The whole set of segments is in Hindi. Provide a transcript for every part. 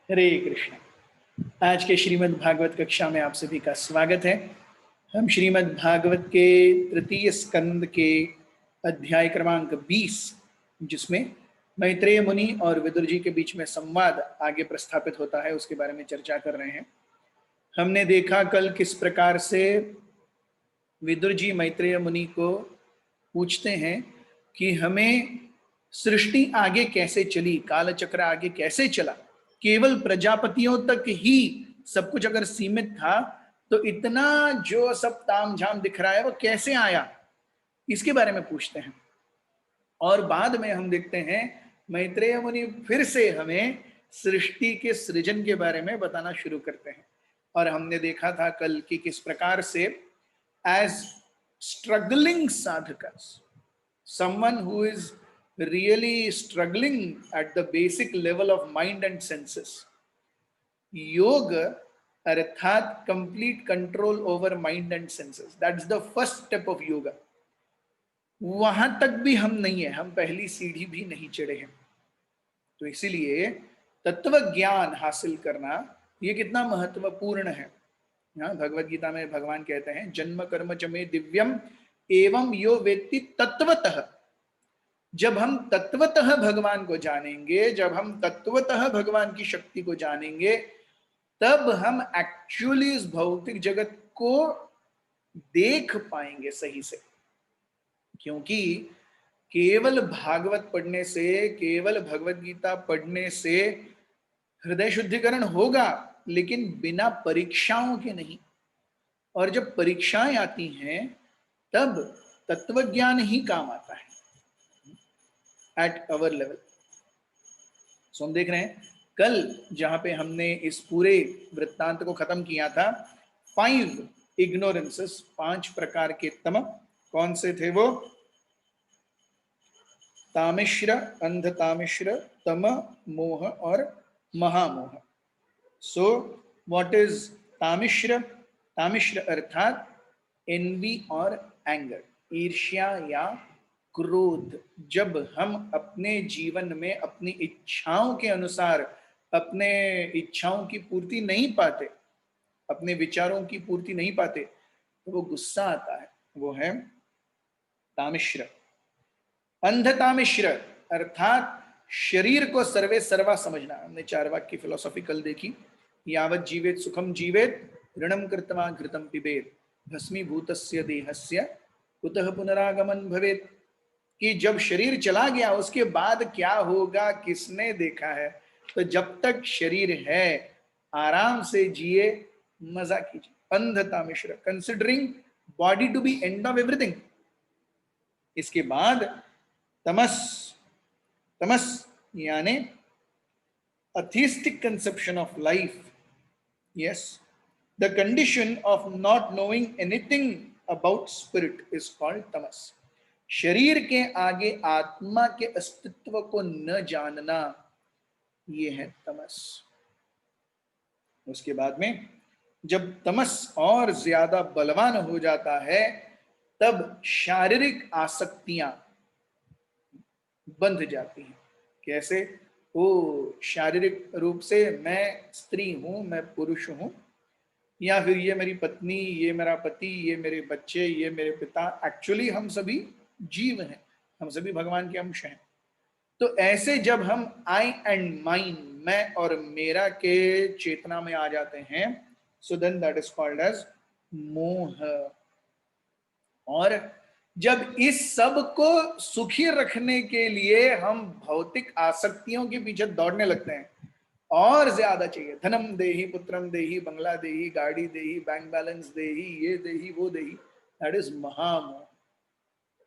हरे कृष्ण। आज के श्रीमद् भागवत कक्षा में आप सभी का स्वागत है। हम श्रीमद् भागवत के तृतीय स्कंद के अध्याय क्रमांक 20, जिसमें मैत्रेय मुनि और विदुर जी के बीच में संवाद आगे प्रस्थापित होता है, उसके बारे में चर्चा कर रहे हैं। हमने देखा कल किस प्रकार से विदुर जी मैत्रेय मुनि को पूछते हैं कि हमें सृष्टि आगे कैसे चली, कालचक्र आगे कैसे चला, केवल प्रजापतियों तक ही सब कुछ अगर सीमित था तो इतना जो सब तामझाम दिख रहा है वो कैसे आया, इसके बारे में पूछते हैं। और बाद में हम देखते हैं मैत्रेय मुनि फिर से हमें सृष्टि के सृजन के बारे में बताना शुरू करते हैं। और हमने देखा था कल कि किस प्रकार से as struggling sadhakas, someone who is really struggling at the basic level of mind and senses, योग अर्थात complete control over mind and senses, that's the first step of yoga. वहां तक भी हम नहीं है, हम पहली सीढ़ी भी नहीं चढ़े हैं। तो इसीलिए तत्व ज्ञान हासिल करना ये कितना महत्वपूर्ण है। यहाँ भगवत गीता में भगवान कहते हैं जन्म कर्म च मे दिव्यम एवं यो वेत्ति तत्वतः। जब हम तत्वतः भगवान को जानेंगे, जब हम तत्वतः भगवान की शक्ति को जानेंगे, तब हम एक्चुअली इस भौतिक जगत को देख पाएंगे सही से। क्योंकि केवल भागवत पढ़ने से, केवल भगवत गीता पढ़ने से हृदय शुद्धिकरण होगा, लेकिन बिना परीक्षाओं के नहीं। और जब परीक्षाएं आती हैं तब तत्वज्ञान ही काम आता है एट अवर लेवल। सो हम देख रहे हैं कल जहां पे हमने इस पूरे वृत्तांत को खत्म किया था, 5 इग्नोरेंसेस, 5 प्रकार के तम। कौन से थे वो? तामिश्र, अंध तामिश्र, तम, मोह और महामोह। So what is Tamisra? Tamisra अर्थात एनवी और एंगर, ईर्ष्या या क्रोध। जब हम अपने जीवन में अपनी इच्छाओं के अनुसार अपने इच्छाओं की पूर्ति नहीं पाते, अपने विचारों की पूर्ति नहीं पाते, तो वो गुस्सा आता है, वो है तामिश्र। अंधतामिश्र अर्थात शरीर को सर्वे सर्वा समझना। हमने चार्वाक की फिलोसॉफी कल देखी, यावत जीवेत सुखम जीवेत ऋणम कृत्वा घृतम पिबेत भस्मीभूतस्य देहस्य कुतः पुनरागमन भवेत। कि जब शरीर चला गया उसके बाद क्या होगा किसने देखा है। तो जब तक शरीर है आराम से जिए, मजा कीजिए। अंधतामिश्र, considering body to be end of everything. इसके बाद तमस, तमस यानी atheistic conception of life. Yes, the condition of not knowing anything about spirit is called tamas. शरीर के आगे आत्मा के अस्तित्व को न जानना, ये है तमस। उसके बाद में जब तमस और ज्यादा बलवान हो जाता है, तब शारीरिक आसक्तियां बंध जाती हैं। कैसे? वो शारीरिक रूप से मैं स्त्री हूं, मैं पुरुष हूं, या फिर ये मेरी पत्नी, ये मेरा पति, ये मेरे बच्चे, ये मेरे पिता। एक्चुअली हम सभी जीव हैं, हम सभी भगवान के अंश हैं। तो ऐसे जब हम आई एंड माइन, मैं और मेरा के चेतना में आ जाते हैं, so then that is called as मोह। और जब इस सब को सुखी रखने के लिए हम भौतिक आसक्तियों के पीछे दौड़ने लगते हैं, और ज्यादा चाहिए, धनम देही, पुत्रम देही, बंगला देही, गाड़ी देही, बैंक बैलेंस देही, ये देही, वो देही, दैट इज महामोह।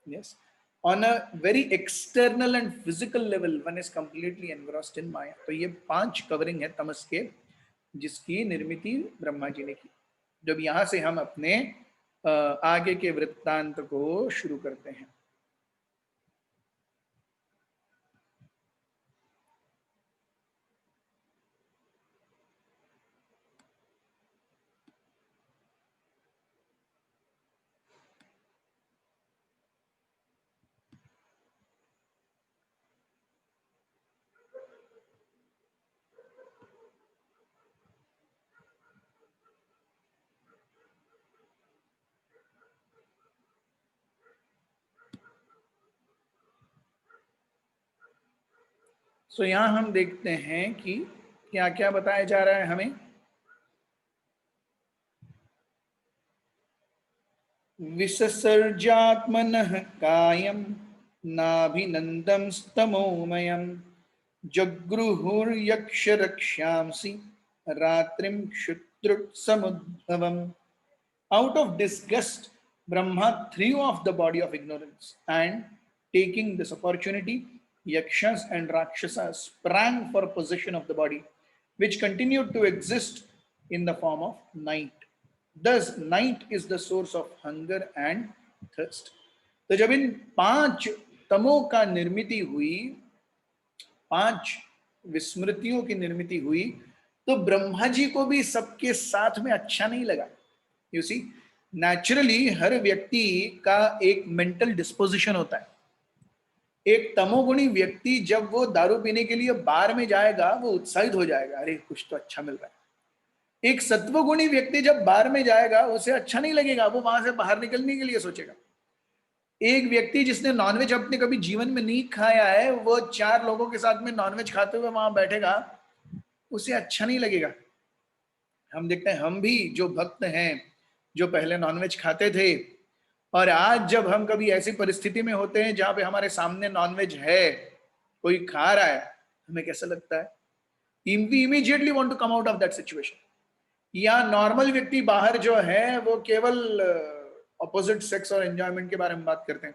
Yes, on a very external and physical level one is completely engrossed in माया। तो ये 5 कवरिंग है तमस के, जिसकी निर्मिति ब्रह्मा जी ने की। जब यहां से हम अपने आगे के वृत्तांत को शुरू करते हैं। सो यहां हम देखते हैं कि क्या क्या बताया जा रहा है हमें। विससर्जात्मनः कायं नाभिनन्दं स्तमोमयं जगृहुर्यक्षरक्ष्यांसि रात्रिं क्षुद्रुत्समुद्भवम्। Out of disgust, Brahma threw off the body of ignorance, and taking this opportunity, Yakshas and Rakshasas sprang for possession of the body, which continued to exist in the form of night. Thus, night is the source of hunger and thirst. तो जब इन पांच तमों का निर्मिति हुई, पांच विस्मृतियों की निर्मिति हुई, तो ब्रह्मा जी को भी सबके साथ में अच्छा नहीं लगा। यू सी, नेचुरली हर व्यक्ति का एक मेंटल डिस्पोजिशन होता है। एक तमोगुणी व्यक्ति जब वो दारू पीने के लिए बार में जाएगा, वो उत्साहित हो जाएगा, अरे कुछ तो अच्छा मिल रहा है। एक सत्वगुणी व्यक्ति जब बार में जाएगा, उसे अच्छा नहीं लगेगा, वो वहां से बाहर निकलने के लिए सोचेगा। एक व्यक्ति जिसने नॉनवेज अपने कभी जीवन में नहीं खाया है, वो चार लोगों के साथ में नॉनवेज खाते हुए वहां बैठेगा, उसे अच्छा नहीं लगेगा। हम देखते हैं, हम भी जो भक्त हैं, जो पहले नॉनवेज खाते थे, और आज जब हम कभी ऐसी परिस्थिति में होते हैं जहां पे हमारे सामने नॉनवेज है, कोई खा रहा है, हमें कैसा लगता है? We immediately want to come out of that situation. या नॉर्मल व्यक्ति बाहर जो है, वो केवल ऑपोजिट सेक्स और एंजॉयमेंट के बारे में बात करते हैं।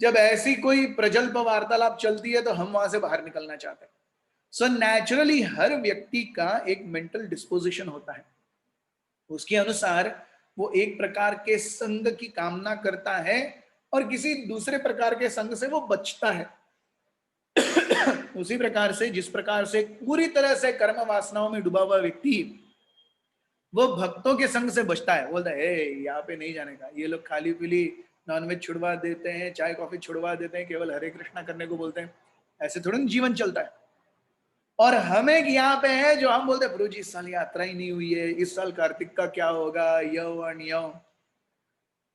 जब ऐसी कोई प्रजल्प वार्तालाप चलती है, तो हम वहां से बाहर निकलना चाहते हैं। सो नेचुरली हर व्यक्ति का एक मेंटल डिस्पोजिशन होता है, उसके अनुसार वो एक प्रकार के संग की कामना करता है और किसी दूसरे प्रकार के संग से वो बचता है। उसी प्रकार से, जिस प्रकार से पूरी तरह से कर्म वासनाओं में डूबा हुआ व्यक्ति वो भक्तों के संग से बचता है, बोलता है यहाँ पे नहीं जाने का, ये लोग खाली पीली नॉनवेज छुड़वा देते हैं, चाय कॉफी छुड़वा देते हैं, केवल हरे कृष्णा करने को बोलते हैं, ऐसे थोड़ा जीवन चलता है। और हमें यहाँ पे है जो हम बोलते हैं, प्रभु जी इस साल यात्रा ही नहीं हुई है, इस साल कार्तिक का क्या होगा, यो एंड यो।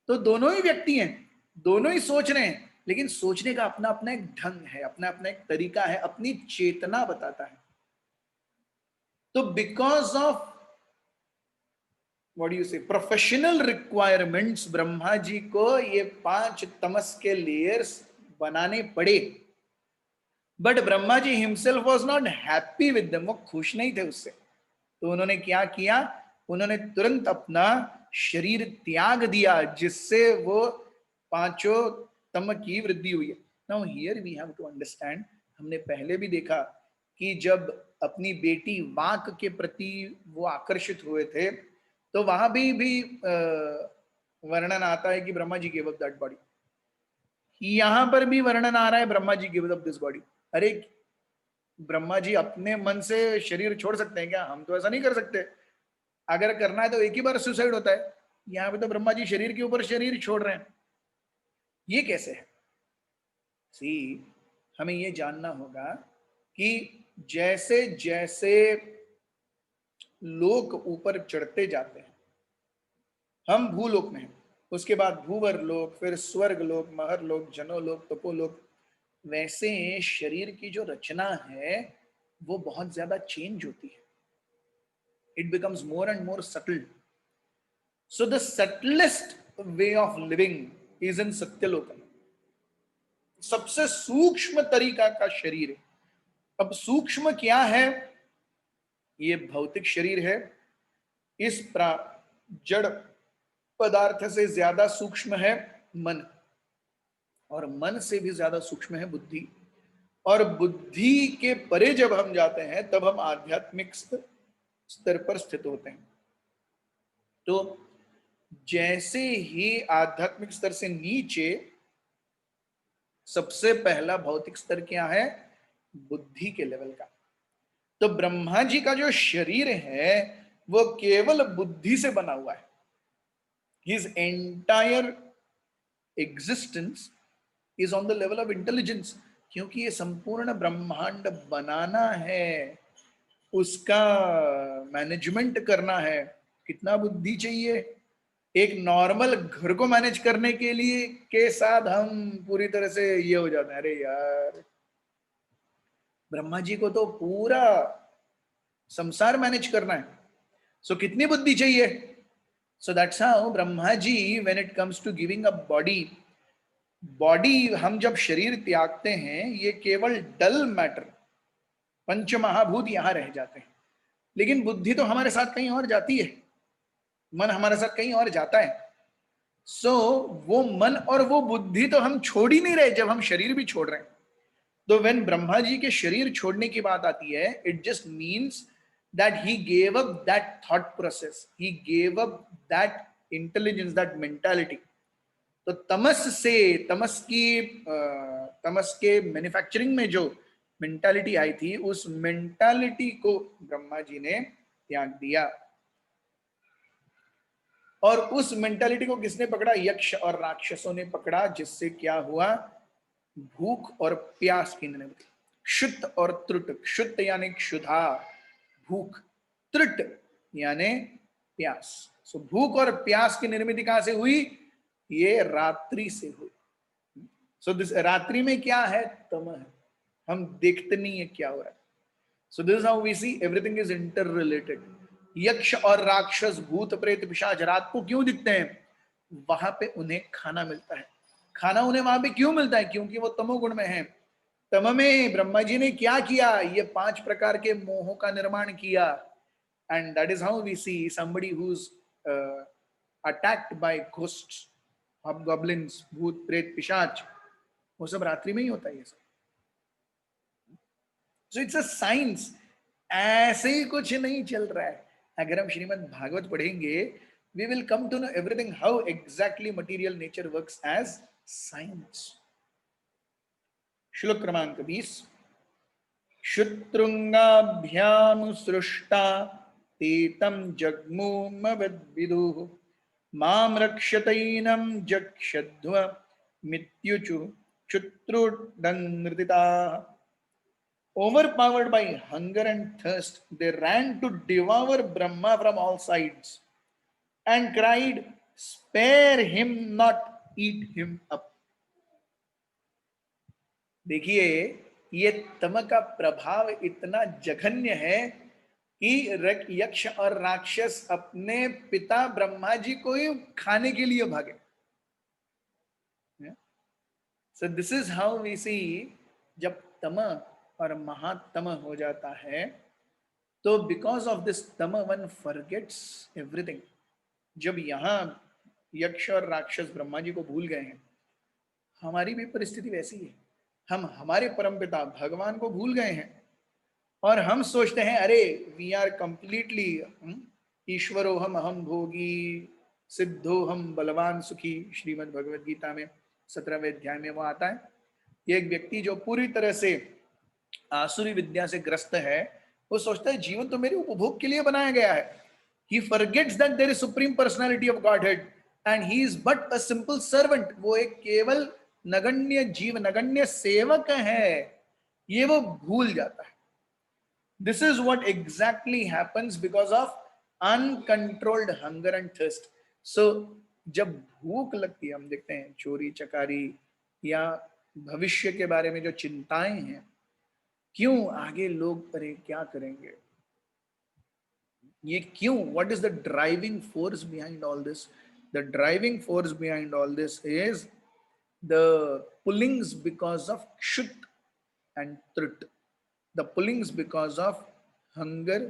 तो दोनों ही व्यक्ति हैं, दोनों ही सोच रहे हैं, लेकिन सोचने का अपना अपना एक ढंग है, अपना अपना एक तरीका है, अपनी चेतना बताता है। तो because of what do you say professional requirements, Brahma ji को ये 5 तमस के लेयर्स बनाने पड़े। But Brahma ji himself was not happy with them, वो खुश नहीं थे उससे। तो उन्होंने क्या किया, उन्होंने तुरंत अपना शरीर त्याग दिया, जिससे वो 5 तम की वृद्धि हुई है। Now here we have to understand, हमने पहले भी देखा कि जब अपनी बेटी वाक के प्रति वो आकर्षित हुए थे, तो वहां भी वर्णन आता है कि Brahma ji give up that body. यहां पर भी वर्णन आ रहा है, Brahma ji give up this body. अरे ब्रह्मा जी अपने मन से शरीर छोड़ सकते हैं क्या? हम तो ऐसा नहीं कर सकते। अगर करना है तो एक ही बार सुसाइड होता है। यहाँ पे तो ब्रह्मा जी शरीर के ऊपर शरीर छोड़ रहे हैं, ये कैसे है? सी, हमें ये जानना होगा कि जैसे जैसे लोक ऊपर चढ़ते जाते हैं, हम भूलोक में हैं, उसके बाद भूवर लोक, फिर स्वर्ग लोक, महर लोक, जनोलोक, तपोलोक, वैसे शरीर की जो रचना है वो बहुत ज्यादा चेंज होती है। It becomes more and more subtle. So the subtlest way of living is in Satyaloka. सबसे सूक्ष्म तरीका का शरीर है। अब सूक्ष्म क्या है? ये भौतिक शरीर है। इस जड़ पदार्थ से ज्यादा सूक्ष्म है मन, और मन से भी ज्यादा सूक्ष्म है बुद्धि, और बुद्धि के परे जब हम जाते हैं तब हम आध्यात्मिक स्तर पर स्थित होते हैं। तो जैसे ही आध्यात्मिक स्तर से नीचे, सबसे पहला भौतिक स्तर क्या है? बुद्धि के लेवल का। तो ब्रह्मा जी का जो शरीर है वो केवल बुद्धि से बना हुआ है। His entire existence is on the level of intelligence, क्योंकि ये संपूर्ण ब्रह्मांड बनाना है, उसका मैनेजमेंट करना है। कितना बुद्धि चाहिए? एक नॉर्मल घर को मैनेज करने के लिए के साथ हम पूरी तरह से ये हो जाते हैं, अरे यार ब्रह्मा जी को तो पूरा संसार मैनेज करना है, सो कितनी बुद्धि चाहिए? So that's how Brahma ji when it comes to giving a body, body हम जब शरीर त्यागते हैं ये केवल डल मैटर, पंच महाभूत यहां रह जाते हैं, लेकिन बुद्धि तो हमारे साथ कहीं और जाती है, मन हमारे साथ कहीं और जाता है। सो वो मन और वो बुद्धि तो हम छोड़ ही नहीं रहे जब हम शरीर भी छोड़ रहे हैं। तो व्हेन ब्रह्मा जी के शरीर छोड़ने की बात आती है, it just means that he gave up that thought process, he gave up that intelligence, that mentality. तो तमस के मैन्युफैक्चरिंग में जो मेंटालिटी आई थी, उस मेंटालिटी को ब्रह्मा जी ने त्याग दिया। और उस मेंटालिटी को किसने पकड़ा? यक्ष और राक्षसों ने पकड़ा, जिससे क्या हुआ? भूख और प्यास की निर्मित, क्षुत और त्रुट, क्षुत यानी क्षुधा, भूख, त्रुट यानी प्यास। सो भूख और प्यास की निर्मित कहां से हुई? ये रात्रि से हुई। सो दिस रात्रि में क्या है? तम है, हम देखते नहीं है क्या हो रहा है। So this is how we see everything is interrelated. यक्ष और राक्षस, भूत प्रेत पिशाच रात को क्यों दिखते हैं? वहां पे उन्हें खाना मिलता है। खाना उन्हें वहां पे क्यों मिलता है? क्योंकि वो तमोगुण में है। तम में ब्रह्मा जी ने क्या किया? ये 5 प्रकार के मोहों का निर्माण किया। And that is how we see somebody who is attacked by ghosts, hobgoblins, भूत प्रेत पिशाच, वो सब रात्रि में ही होता है ये सब। सो इट्स अ साइंस, ऐसे ही कुछ नहीं चल रहा है। अगर हम श्रीमद् भागवत पढ़ेंगे, we will come to know everything, how exactly material nature works as science. श्लोक क्रमांक 20। शुत्रृंगाभ्याम सृष्टा तेतम जग्मूमवद्विदुः माम रक्षतैनं जक्षध्व मित्युचु क्षुत्रुदंगृताः। Overpowered by hunger and thirst, they ran to devour Brahma from all sides and cried, "Spare him not, eat him up." देखिए, ये तम का प्रभाव इतना जघन्य है कि यक्ष और राक्षस अपने पिता ब्रह्मा जी को ही खाने के लिए भागे। So this is how we see, जब तम और महातम हो जाता है, तो बिकॉज ऑफ दिस तम वन फॉरगेट्स एवरीथिंग। जब यहां यक्ष और राक्षस ब्रह्मा जी को भूल गए हैं, हमारी भी परिस्थिति वैसी है। हम हमारे परमपिता भगवान को भूल गए हैं और हम सोचते हैं अरे वी आर कंप्लीटली ईश्वरो हम अहम भोगी सिद्धो हम बलवान सुखी। श्रीमद् भगवद गीता में 17वें अध्याय में वो आता है। ये एक व्यक्ति जो पूरी तरह से आसुरी विद्या से ग्रस्त है, वो सोचता है जीवन तो मेरे उपभोग के लिए बनाया गया है। He forgets that there is supreme personality of Godhead and he is but a simple servant. वो एक केवल नगण्य जीव, नगण्य सेवक है, ये वो भूल जाता है। This is what exactly happens because of uncontrolled hunger and thirst. So जब भूख लगती है, हम देखते हैं चोरी चकारी या भविष्य के बारे में जो चिंताएं हैं, क्यों आगे लोग अरे क्या करेंगे, ये क्यों, what is the driving force behind all this? The driving force behind all this is the pullings because of kshut and trut, the pullings because of hunger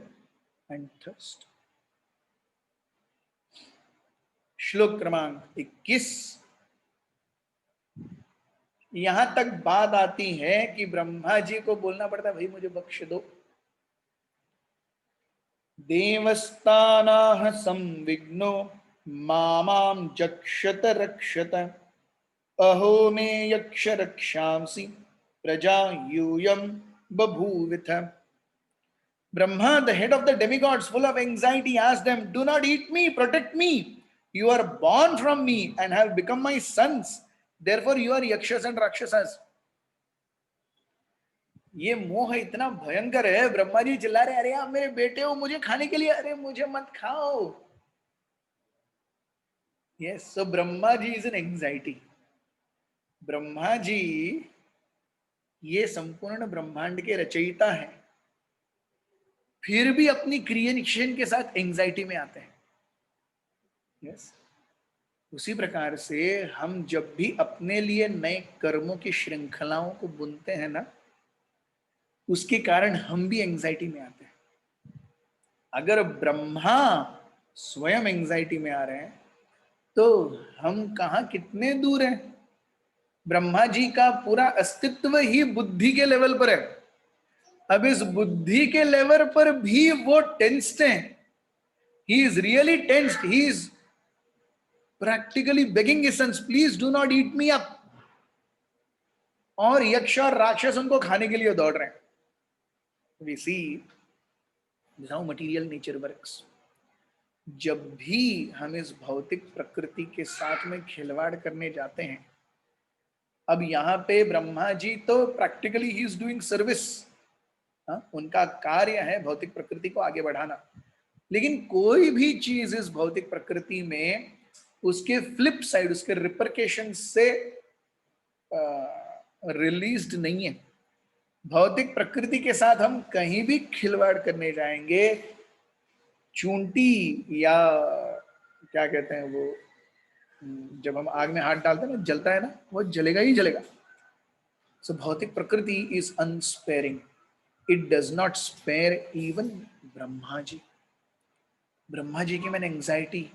and thirst. श्लोक क्रमांक 21। यहां तक बात आती है कि ब्रह्मा जी को बोलना पड़ता है भाई मुझे बख्श दो। देवस्तानाः संविघ्नो मामां जक्षत रक्षत अहो मे यक्ष रक्षांसि प्रजा यूयं बभूविथ। Brahma, the head of the demigods, full of anxiety, asked them, "Do not eat me, protect me. You are born from me and have become my sons. Therefore, you are yakshas and rakshasas." ये मोह इतना भयंकर है, ब्रह्मा जी चिल्ला रहे, अरे आप मेरे बेटे हो, मुझे खाने के लिए, अरे मुझे मत खाओ। Yes, so Brahma ji is in anxiety. Brahma ji ये संपूर्ण ब्रह्मांड के रचयिता हैं, फिर भी अपनी क्रिएशन के साथ एंजाइटी में आते हैं। यस, उसी प्रकार से हम जब भी अपने लिए नए कर्मों की श्रृंखलाओं को बुनते हैं ना, उसके कारण हम भी एंजाइटी में आते हैं। अगर ब्रह्मा स्वयं एंजाइटी में आ रहे हैं तो हम कहाँ कितने दूर हैं। ब्रह्मा जी का पूरा अस्तित्व ही बुद्धि के लेवल पर है। अब इस बुद्धि के लेवल पर भी वो टेंस्ड हैं। He is really tensed, he is practically begging his sons, please do not eat me up. और यक्ष और राक्षस उनको खाने के लिए दौड़ रहे हैं। We see how material nature works. जब भी हम इस भौतिक प्रकृति के साथ में खिलवाड़ करने जाते हैं, अब यहाँ पे ब्रह्मा जी तो practically he is doing service, उनका कार्य है भौतिक प्रकृति को आगे बढ़ाना। लेकिन कोई भी चीज इस भौतिक प्रकृति में उसके फ्लिप साइड, उसके रिपरकेशन से रिलीज्ड नहीं है। भौतिक प्रकृति के साथ हम कहीं भी खिलवाड़ करने जाएंगे, चूंटी या क्या कहते हैं वो, जब हम आग में हाथ डालते हैं ना, जलता है ना, वो जलेगा ही जलेगा। सो भौतिक प्रकृति is unsparing, it does not spare even Brahma ji. Brahma ji की मैंने एंजाइटी,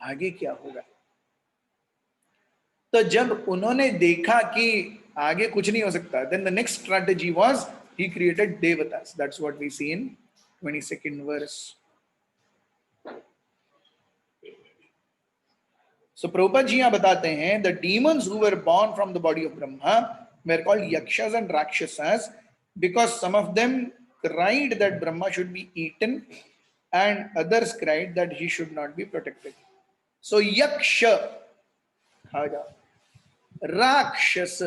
आगे क्या होगा। तो जब उन्होंने देखा कि आगे कुछ नहीं हो सकता, then the next strategy was he created देवतास। That's what we see in 22nd verse. So Prabhupada ji यहाँ बताते हैं, the demons who were born from the body of Brahma were called yakshas and rakshasas because some of them cried that Brahma should be eaten and others cried that he should not be protected. So yaksha, rakshas,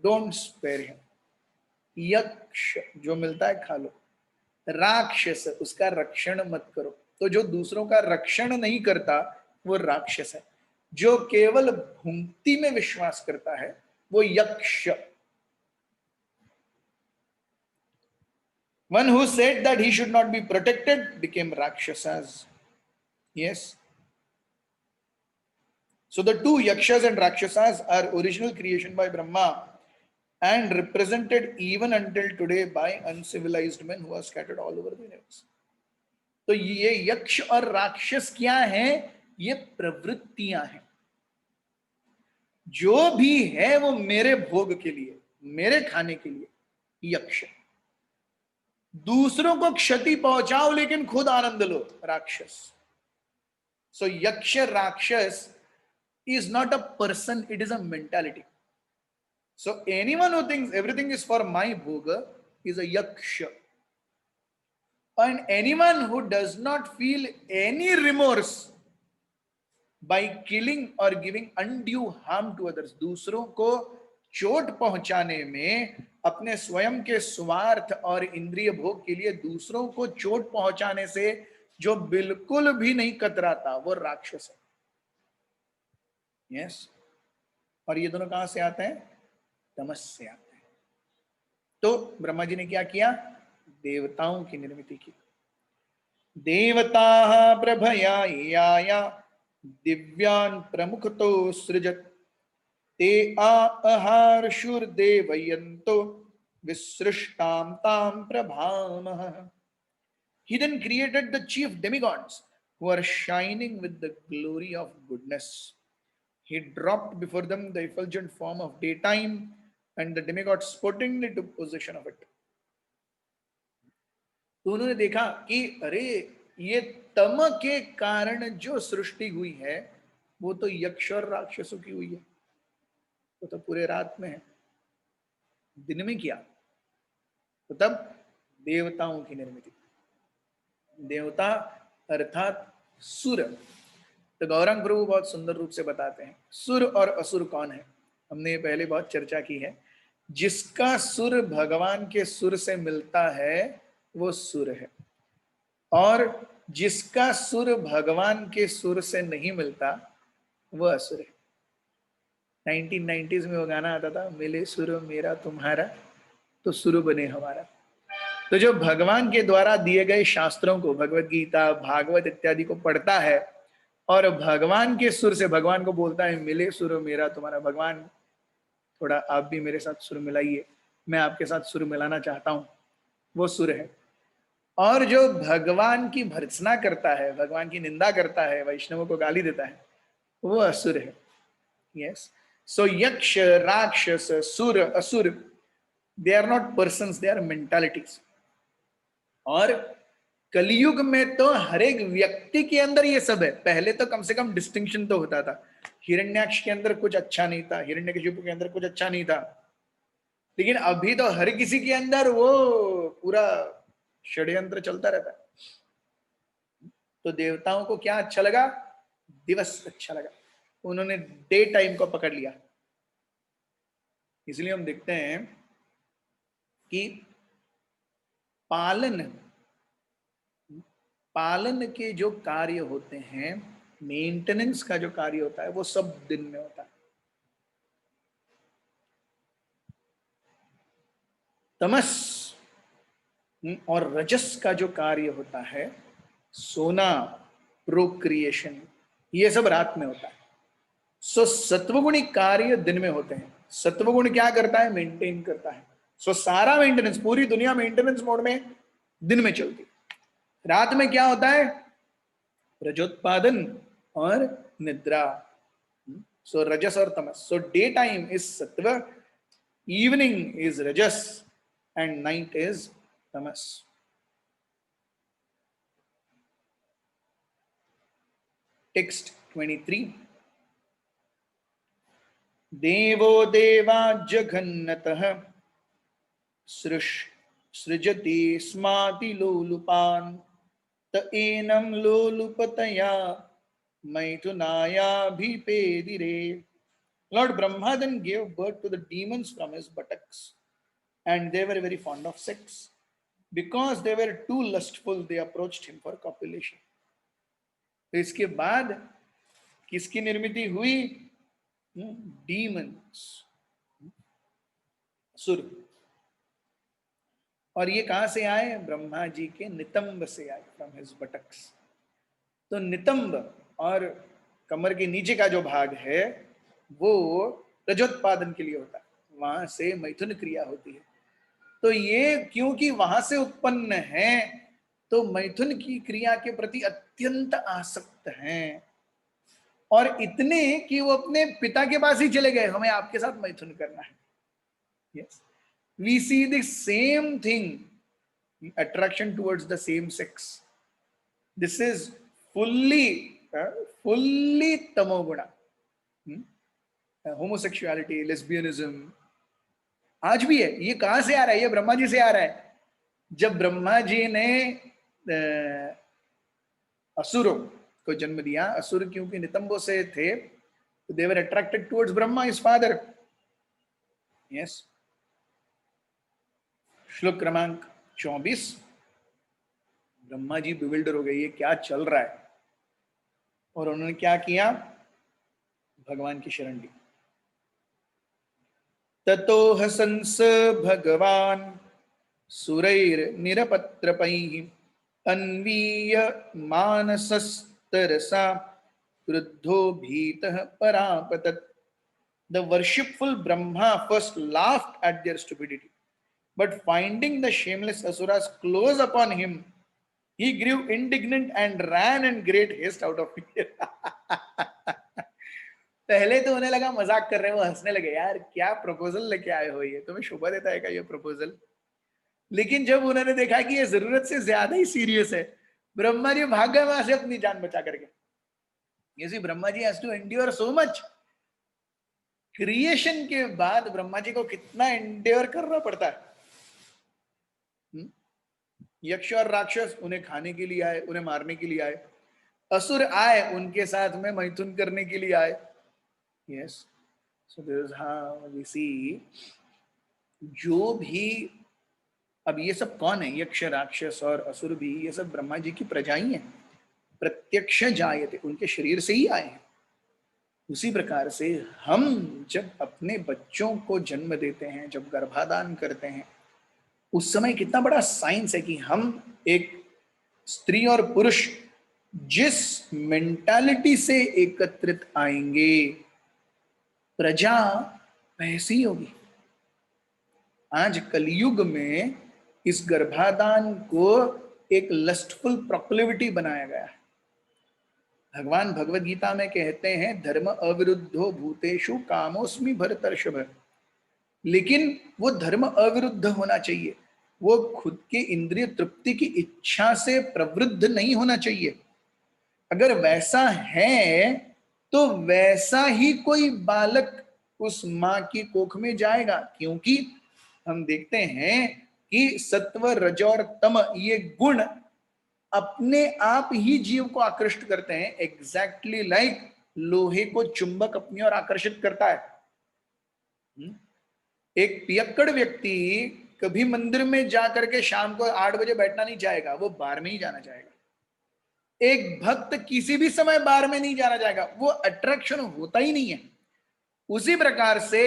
don't spare him. यक्ष जो मिलता है खा लो, राक्षस उसका रक्षण मत करो। तो जो दूसरों का रक्षण नहीं करता वो राक्षस है। जो केवल भुंक्ति में विश्वास करता है वो यक्ष। One who said that he should not be protected became rakshasas. Yes. So the two yakshas and rakshasas are original creation by Brahma and represented even until today by uncivilized men who are scattered all over the universe. तो ये यक्ष और राक्षस क्या हैं? ये प्रवृत्तियां हैं। जो भी है वो मेरे भोग के लिए, मेरे खाने के लिए यक्ष। दूसरों को क्षति पहुंचाओ लेकिन खुद आनंद लो, राक्षस। सो यक्ष राक्षस is not a person, it is a mentality. So anyone who thinks everything is for my bhoga is a yaksha. And anyone who does not feel any remorse by killing or giving undue harm to others, दूसरों को चोट पहुंचाने में, अपने स्वयं के स्वार्थ और इंद्रिय भोग के लिए दूसरों को चोट पहुंचाने से जो बिल्कुल भी नहीं कतराता, वो राक्षस है। यस, और ये दोनों कहां से आते हैं? तमस से आते हैं। तो ब्रह्मा जी ने क्या किया? देवताओं की निर्मिति की। देवता प्रभया याया दिव्यान प्रमुखतो सृजत ते आहारशुर्देवयन्तो विसृष्टाम ताम प्रभामः। He then created the chief demigods who are shining with the glory of goodness. He dropped before them the effulgent form of daytime, and the demigods sportingly took possession of it. तो उन्होंने देखा कि अरे ये तम के कारण जो सृष्टि हुई है वो तो यक्ष और राक्षसों की हुई है, वो तो पूरे रात में है, दिन में किया। तो तब देवताओं की निर्मिति। देवता अर्थात सुर। तो गौरांग प्रभु बहुत सुंदर रूप से बताते हैं सुर और असुर कौन है। हमने पहले बहुत चर्चा की है। जिसका सुर भगवान के सुर से मिलता है वो सुर है, और जिसका सुर भगवान के सुर से नहीं मिलता वो असुर है। 1990s में वो गाना आता था, मिले सुर मेरा तुम्हारा, तो सुर बने हमारा। तो जो भगवान के द्वारा दिए गए शास्त्रों को, भगवत गीता, भागवत इत्यादि को पढ़ता है और भगवान के सुर से भगवान को बोलता है मिले सुर मेरा तुम्हारा, भगवान थोड़ा आप भी मेरे साथ सुर मिलाइए, मैं आपके साथ सुर मिलाना चाहता हूं, वो सुर है। और जो भगवान की भर्त्सना करता है, भगवान की निंदा करता है, वैष्णवों को गाली देता है, वो असुर है। यस, सो यक्ष, राक्षस, सुर, असुर, they are not persons, they are mentalities. और कलयुग में तो हर एक व्यक्ति के अंदर ये सब है। पहले तो कम से कम डिस्टिंक्शन तो होता था, हिरण्याक्ष के अंदर कुछ अच्छा नहीं था, हिरण्यकशिपु के अंदर कुछ अच्छा नहीं था, लेकिन अभी तो हर किसी के अंदर वो पूरा षड्यंत्र चलता रहता है। तो देवताओं को क्या अच्छा लगा? दिवस अच्छा लगा, उन्होंने डे टाइम को पकड़ लिया। इसलिए हम देखते हैं कि पालन के जो कार्य होते हैं, मेंटेनेंस का जो कार्य होता है, वो सब दिन में होता है। तमस और रजस का जो कार्य होता है, सोना, प्रोक्रिएशन, ये सब रात में होता है। सो सत्वगुणी कार्य दिन में होते हैं। सत्वगुण क्या करता है? मेंटेन करता है। सो सारा मेंटेनेंस, पूरी दुनिया मेंटेनेंस मोड में दिन में चलती है। रात में क्या होता है? रजोत्पादन और निद्रा। सो रजस और तमस। सो डे टाइम इज सत्व, इवनिंग इज रजस एंड नाइट इज तमस। टेक्स्ट 23। देवो देवाज्जघन्नतः सृजति स्माति लोलुपान् त एनं लोलुपतया मैथुनायाभिपेदिरे। Lord Brahma then gave birth to the demons from his buttocks, and they were very fond of sex. Because they were too lustful, they approached him for copulation. तो इसके बाद किसकी निर्मिति हुई? डीमंस, सुर। और ये कहां से आए? ब्रह्मा जी के नितंब से आए, फ्रॉम हिज बटक्स। तो नितंब और कमर के नीचे का जो भाग है वो रजोत्पादन के लिए होता है, वहां से मैथुन क्रिया होती है। तो ये क्योंकि वहां से उत्पन्न है, तो मैथुन की क्रिया के प्रति अत्यंत आसक्त हैं, और इतने कि वो अपने पिता के पास ही चले गए, हमें आपके साथ मैथुन करना है। Yes, we see the same thing, attraction towards the same sex. This is fully tamoguna. Homosexuality, lesbianism आज भी है। ये कहां से आ रहा है? ये ब्रह्मा जी से आ रहा है। जब ब्रह्मा जी ने असुरों को जन्म दिया, असुर क्योंकि नितंबों से थे, तो they were attracted towards Brahma, his father. Yes. श्लोक क्रमांक 24। ब्रह्मा जी बिविल्डर हो गए, ये क्या चल रहा है? और उन्होंने क्या किया? भगवान की शरण ली। ततो हसंस भगवान सुरैर निरपत्रपैः अन्वीय मानसस्तरसा क्रुद्धो भीतः परापतत्। The worshipful Brahma first laughed at their stupidity, but finding the shameless asuras close upon him, he grew indignant and ran in great haste out of fear. पहले तो उन्हें लगा मजाक कर रहे हैं, वो हंसने लगे, यार क्या प्रपोजल लेके आए हो, ये तुम्हें शोभा देता है क्या ये प्रपोजल? लेकिन जब उन्होंने देखा कि ये जरूरत से ज्यादा ही सीरियस है, ब्रह्मा जी भाग गए वहां से अपनी जान बचा करके। ये see Brahma ji has to endure so much. Creation के बाद ब्रह्मा जी को कितना एंड्योर करना पड़ता है। यक्ष और राक्षस उन्हें खाने के लिए आए, उन्हें मारने के लिए आए। असुर आए, उनके साथ में मैथुन करने के लिए आए। Yes, so this is how we see. जो भी, अब ये सब कौन है? यक्ष, राक्षस और असुर भी, ये सब ब्रह्मा जी की प्रजा ही है। प्रत्यक्ष जायते, उनके शरीर से ही आए हैं। उसी प्रकार से हम जब अपने बच्चों को जन्म देते हैं, जब गर्भाधान करते हैं, उस समय कितना बड़ा साइंस है कि हम एक स्त्री और पुरुष जिस मेंटालिटी से एकत्रित आएंगे, प्रजा वैसी होगी। आज कलयुग में इस गर्भाधान को एक लस्टफुल प्रोक्लिविटी बनाया गया है। भगवान भगवत गीता में कहते हैं धर्म अविरुद्धो भूतेषु कामोस्मि भरतर्षभ, लेकिन वो धर्म अविरुद्ध होना चाहिए, वो खुद के इंद्रिय तृप्ति की इच्छा से प्रवृद्ध नहीं होना चाहिए। अगर वैसा है तो वैसा ही कोई बालक उस मां की कोख में जाएगा, क्योंकि हम देखते हैं कि सत्व रज और तम ये गुण अपने आप ही जीव को आकृष्ट करते हैं, एग्जैक्टली लाइक लोहे को चुंबक अपनी ओर आकर्षित करता है। एक पियक्कड़ व्यक्ति कभी मंदिर में जाकर के शाम को 8 बजे बैठना नहीं चाहेगा, वो बार में ही जाना चाहेगा। एक भक्त किसी भी समय बार में नहीं जाना चाहेगा, वो अट्रैक्शन होता ही नहीं है। उसी प्रकार से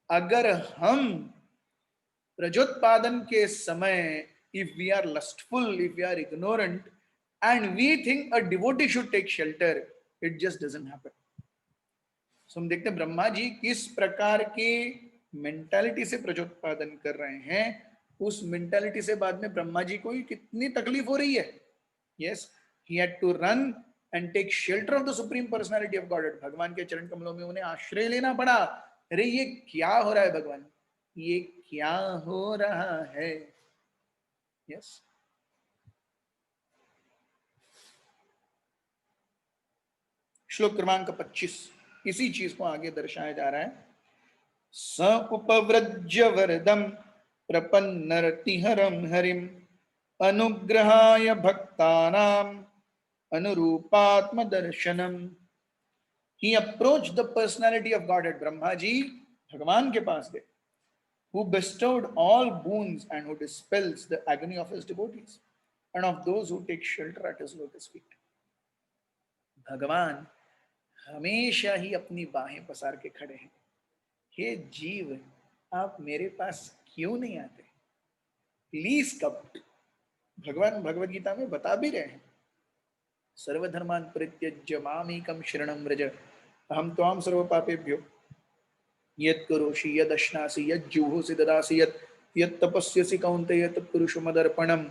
अगर हम प्रजोत्पादन के समय if we are lustful, if we are ignorant and we think a devotee should take shelter, it just doesn't happen. So हम देखते हैं ब्रह्मा जी किस प्रकार की मेंटालिटी से प्रजोत्पादन कर रहे हैं, उस मेंटालिटी से बाद में ब्रह्मा जी को कितनी तकलीफ हो रही है। Yes, he had to run and take shelter of the supreme personality of Godhead. भगवान के चरण कमलों में उन्हें आश्रय लेना पड़ा। अरे ये क्या हो रहा है भगवान, ये क्या हो रहा है। Yes. श्लोक क्रमांक 25 इसी चीज को आगे दर्शाया जा रहा है। स उपव्रज्य वरदम प्रपन्नरतिहरम हरिम अनुग्रहाय भक्तानाम अनुरूपात्म दर्शनम। He approached the personality of Godhead. Brahma ji भगवान के पास गए, who bestowed all boons and who dispels the agony of his devotees and of those who take shelter at his lotus feet. भगवान हमेशा ही अपनी बाहें पसार के खड़े हैं। हे जीव, आप मेरे पास क्यों नहीं आते? प्लीज कब। भगवान भगवत गीता में बता भी रहे हैं, सर्वधर्मान परित्यज्य मामेकं शरणं व्रज अहं त्वां सर्वपापेभ्यो यत् करोषि यदश्नासि यज्जुहोसि ददासि यत् तपस्यसि कौन्तेय तत्पुरुषो मदर्पणम्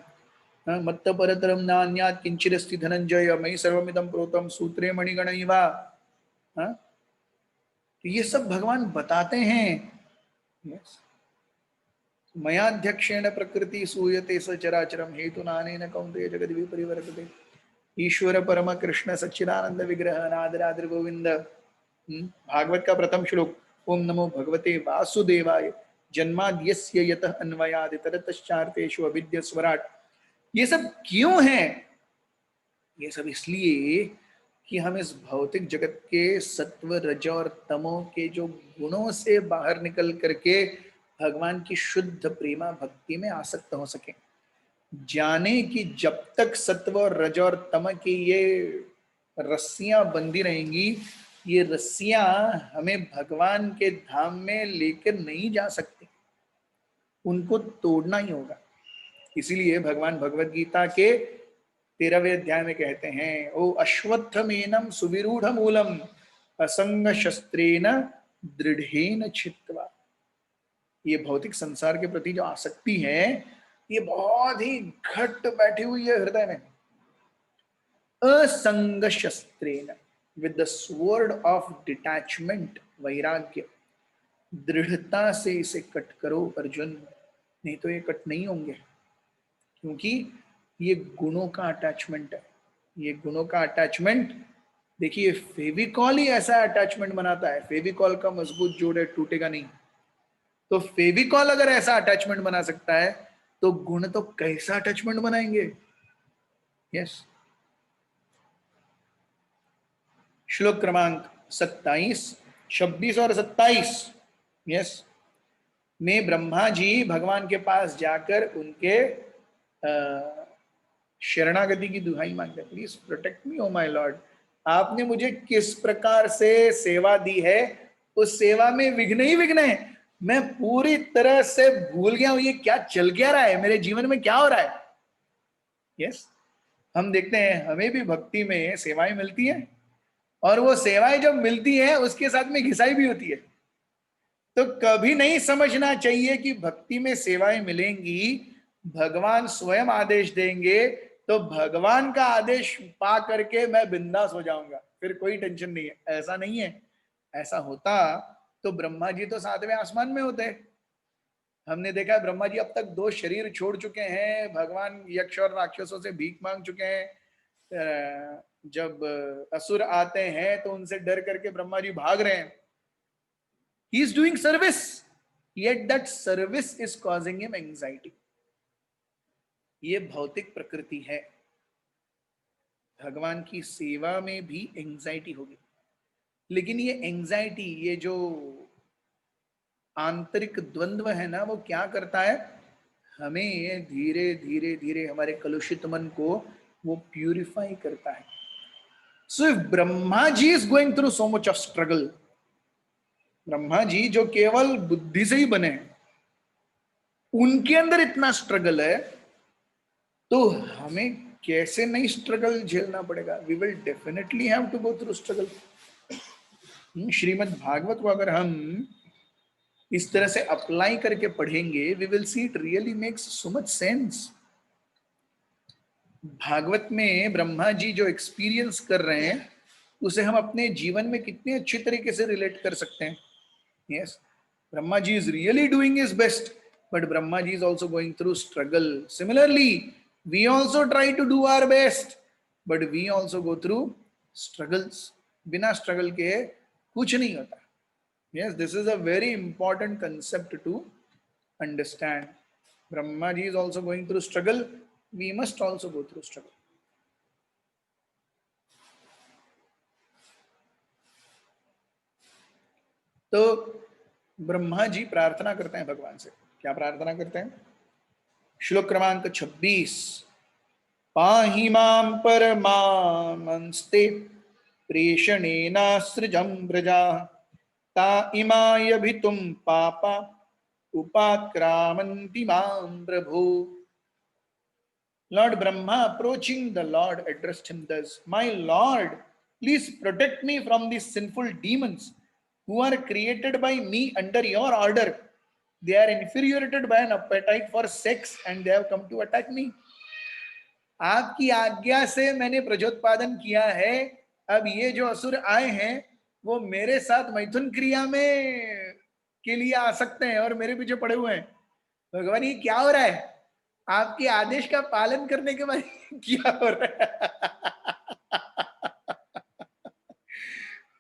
मत्तः परतरं नान्यात् किंचिदस्ति धनंजय मयि सर्वमिदं प्रोतं सूत्रे मणिगण इव। तो ये सब भगवान बताते हैं। मयाध्यक्षेण प्रकृति सूयते सचराचरम हेतु नानेन कौन्तेय जगद्वि परिवर्तते। ईश्वर परम कृष्ण सच्चिदानंद विग्रह नादराद्र गोविंद। भागवत का प्रथम श्लोक, ओम नमो भगवते वासुदेवाय जन्माद्यस्य यतः अन्वयादि तदतश्चार्तेषु अविद्यस्वराट्। ये सब क्यों है? ये सब इसलिए कि हम इस भौतिक जगत के सत्व रज और तमो के जो गुणों से बाहर निकल करके भगवान की शुद्ध प्रेमा भक्ति में आसक्त हो सके। जाने कि जब तक सत्व और रज और तम की ये रस्सियां बंधी रहेंगी, ये रस्सियां हमें भगवान के धाम में लेकर नहीं जा सकती, उनको तोड़ना ही होगा। इसीलिए भगवान भगवत गीता के 13वें अध्याय में कहते हैं, ओ अश्वत्थमेनं सुविरूढ़ मूलम असंग शस्त्रेण दृढ़ेन छित्त्वा। ये भौतिक संसार के प्रति जो आसक्ति है, ये बहुत ही घट बैठी हुई है हृदय में। असंग शस्त्रेण, with the sword of detachment, वैराग्य, दृढ़ता से इसे कट करो अर्जुन, नहीं तो ये कट नहीं होंगे। क्योंकि ये गुणों का अटैचमेंट है। ये गुणों का अटैचमेंट, देखिए फेविकॉल ही ऐसा अटैचमेंट बनाता है। फेविकॉल का मजबूत जोड़ है, टूटेगा नहीं। तो फेविकॉल अगर ऐसा अटैचमेंट बना सकता है, तो गुण तो कैसा अटैचमेंट बनाएंगे। यस। श्लोक क्रमांक 27, 26 और 27 यस में ब्रह्मा जी भगवान के पास जाकर उनके शरणागति की दुहाई मांगते, please protect me oh my Lord. आपने मुझे किस प्रकार से सेवा दी है, उस सेवा में विघ्न ही विघ्न है। मैं पूरी तरह से भूल गया हूं ये क्या चल क्या रहा है, मेरे जीवन में क्या हो रहा है। यस, हम देखते हैं हमें भी भक्ति में सेवाएं मिलती हैं, और वो सेवाएं जब मिलती हैं उसके साथ में घिसाई भी होती है। तो कभी नहीं समझना चाहिए कि भक्ति में सेवाएं मिलेंगी, भगवान स्वयं आदेश देंगे तो भगवान का आदेश पा करके मैं बिंदास हो जाऊंगा, फिर कोई टेंशन नहीं है, ऐसा नहीं है। ऐसा होता तो ब्रह्मा जी तो सातवें आसमान में होते। हमने देखा है ब्रह्मा जी अब तक 2 शरीर छोड़ चुके हैं, भगवान यक्ष और राक्षसों से भीख मांग चुके हैं। जब असुर आते हैं तो उनसे डर करके ब्रह्मा जी भाग रहे हैं। He is doing service, yet that service is causing him anxiety. ये भौतिक प्रकृति है, भगवान की सेवा में भी एंजाइटी होगी। लेकिन ये एंजाइटी, ये जो आंतरिक द्वंद्व है ना, वो क्या करता है, हमें धीरे धीरे धीरे हमारे कलुषित मन को वो प्यूरिफाई करता है। So if Brahma ji is going through so much of struggle, Brahma ji जो केवल बुद्धि से ही बने हैं, उनके अंदर इतना स्ट्रगल है, तो हमें कैसे नहीं स्ट्रगल झेलना पड़ेगा। We will definitely have to go through struggle. Shrimad Bhagavat को अगर हम इस तरह से अप्लाई करके पढ़ेंगे, we will see it really makes so much sense. Bhagavat में ब्रह्मा जी जो एक्सपीरियंस कर रहे हैं उसे हम अपने जीवन में कितने अच्छे तरीके से रिलेट कर सकते हैं। Yes, Brahma ji is really doing his best, but Brahma ji is also going through struggle. Similarly, we also try to do our best, but we also go through struggles. बिना struggle के कुछ नहीं होता। Yes, this is a very important concept to understand. Brahma ji is also going through struggle. We must also go through struggle. तो ब्रह्मा जी प्रार्थना करते हैं भगवान से। क्या प्रार्थना करते हैं? श्लोक क्रमांक 26, पाहि मां परमांस्ते प्रेषणेनासृजं व्रजा ता इमायभितुं पापा उपाक्रामन्ति मां प्रभु। Lord Brahma, approaching the Lord, addressed him thus: My Lord, please protect me from these sinful demons who are created by me under your order. They are infuriated by an appetite for sex and they have come to attack me. आपकी आज्ञा से मैंने प्रजोत्पादन किया है, अब ये जो असुर आए हैं वो मेरे साथ मैथुन क्रिया में के लिए आ सकते हैं और मेरे पीछे पड़े हुए हैं। भगवान ये क्या हो रहा है? आपके आदेश का पालन करने के बाद क्या हो रहा है?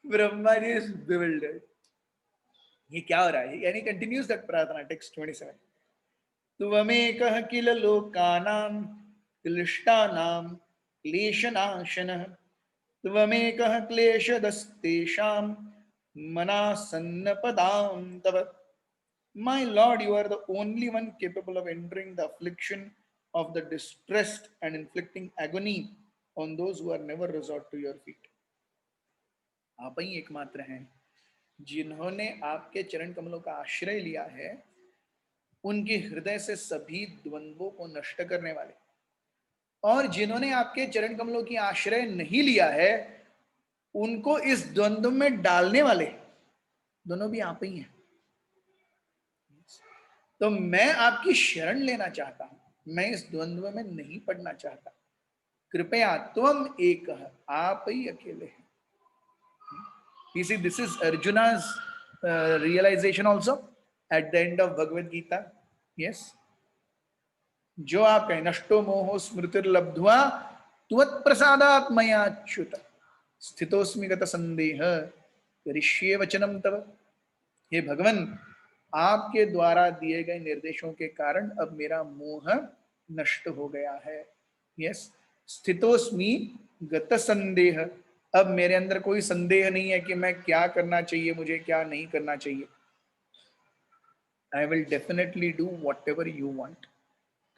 ब्रह्मा जी इज बिविल्डर्ड, ये क्या हो रहा है? यानी कंटिन्यूस दैट प्रार्थना, टेक्स्ट 27। त्वमेकः किल लोकानां क्लिष्टानां क्लेशनाशनः त्वमेकः क्लेशदस्तेषां मनासन्नपदां तव। My Lord, you are the only one capable of enduring the affliction of the distressed and inflicting agony on those who are never resort to your feet. आप ही एकमात्र हैं जिन्होंने आपके चरण कमलों का आश्रय लिया है, उनके हृदय से सभी द्वंद्वों को नष्ट करने वाले, और जिन्होंने आपके चरण कमलों की आश्रय नहीं लिया है उनको इस द्वंद्व में डालने वाले, दोनों भी आप ही हैं। तो मैं आपकी शरण लेना चाहता हूं, मैं इस द्वंद्व में नहीं पड़ना चाहता। कृपया त्वम एक, आप ही अकेले हैं। You see, this is Arjuna's realization also at the end of Bhagavad Gita. Yes, जो आप कहें, नष्टो मोहो स्मृतिर्लब्ध्वा त्वत्प्रसादात् मयाच्युत स्थितोस्मि गत संदेह करिष्ये वचनम तव। हे भगवान, आपके द्वारा दिए गए निर्देशों के कारण अब मेरा मोह नष्ट हो गया है। यस, स्थितोस्मि गत संदेह, अब मेरे अंदर कोई संदेह नहीं है कि मैं क्या करना चाहिए, मुझे क्या नहीं करना चाहिए। I will definitely do what ever you want,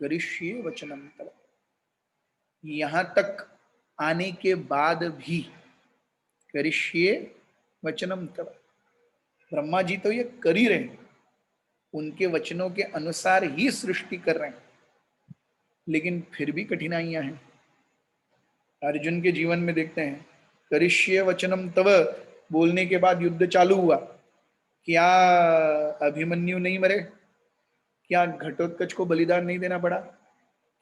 करिष्ये वचनम तव। यहां तक आने के बाद भी करिष्ये वचनम तव, ब्रह्मा जी तो ये कर ही रहे हैं। उनके वचनों के अनुसार ही सृष्टि कर रहे हैं, लेकिन फिर भी कठिनाइयां हैं। अर्जुन के जीवन में देखते हैं, करिष्ये वचनम तव बोलने के बाद युद्ध चालू हुआ। क्या अभिमन्यु नहीं मरे? क्या घटोत्कच को बलिदान नहीं देना पड़ा?